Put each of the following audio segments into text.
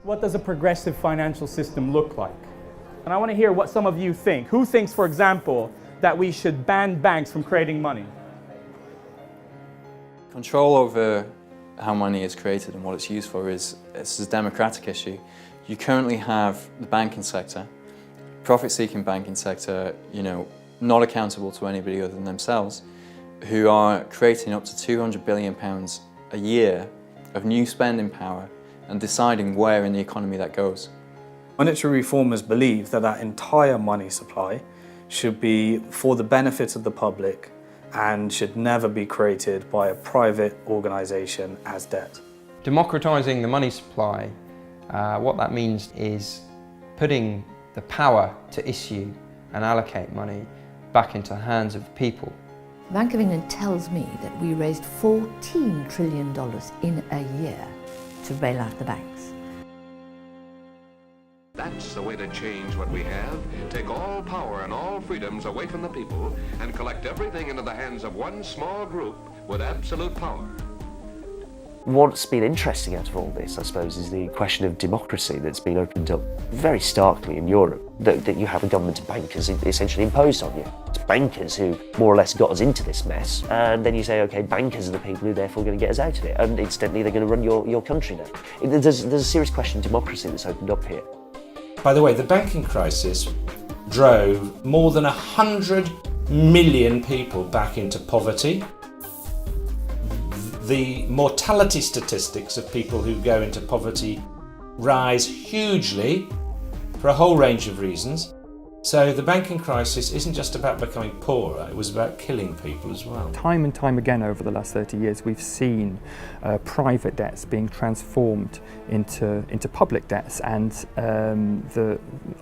What does a progressive financial system look like? And I want to hear what some of you think. Who thinks, for example, that we should ban banks from creating money? Control over how money is created and what it's used for is a democratic issue. You currently have the banking sector, profit-seeking banking sector, not accountable to anybody other than themselves, who are creating up to £200 billion a year of new spending power and deciding where in the economy that goes. Monetary reformers believe that that entire money supply should be for the benefit of the public and should never be created by a private organisation as debt. Democratising the money supply, what that means is putting the power to issue and allocate money back into the hands of the people. The Bank of England tells me that we raised $14 trillion in a year to bail out the banks. That's the way to change what we have. Take all power and all freedoms away from the people and collect everything into the hands of one small group with absolute power. What's been interesting out of all this, I suppose, is the question of democracy that's been opened up very starkly in Europe, that you have a government of bankers essentially imposed on you. It's bankers who more or less got us into this mess, and then you say, okay, bankers are the people who are therefore going to get us out of it, and incidentally they're going to run your country now. There's a serious question of democracy that's opened up here. By the way, the banking crisis drove more than 100 million people back into poverty. The mortality statistics of people who go into poverty rise hugely for a whole range of reasons. So the banking crisis isn't just about becoming poorer, it was about killing people as well. Time and time again over the last 30 years we've seen private debts being transformed into public debts, and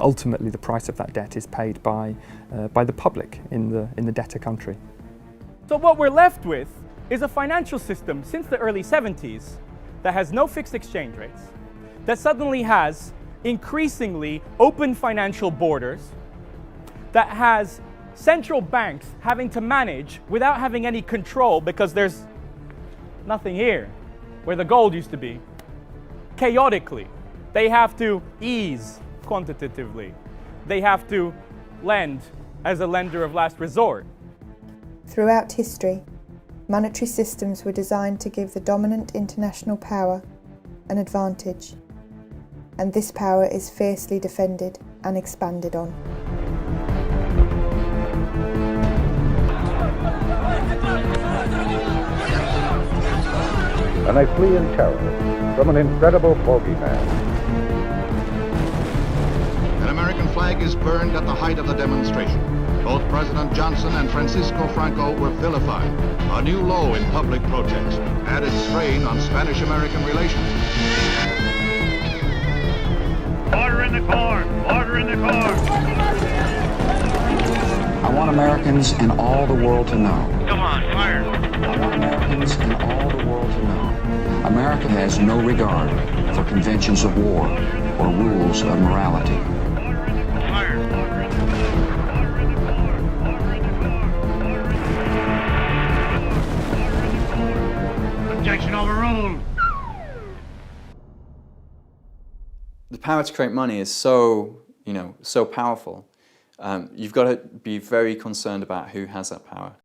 ultimately the price of that debt is paid by the public in the debtor country. So what we're left with is a financial system since the early 70s that has no fixed exchange rates, that suddenly has increasingly open financial borders, that has central banks having to manage without having any control because there's nothing here where the gold used to be. Chaotically, they have to ease quantitatively. They have to lend as a lender of last resort. Throughout history, monetary systems were designed to give the dominant international power an advantage, and this power is fiercely defended and expanded on. And they flee in terror from an incredible bogeyman. An American flag is burned at the height of the demonstration. Both President Johnson and Francisco Franco were vilified. A new low in public protest added strain on Spanish-American relations. Order in the court! Order in the court! I want Americans and all the world to know. Come on, fire! I want Americans and all the world to know. America has no regard for conventions of war or rules of morality. Objection overruled. The power to create money is so powerful. You've got to be very concerned about who has that power.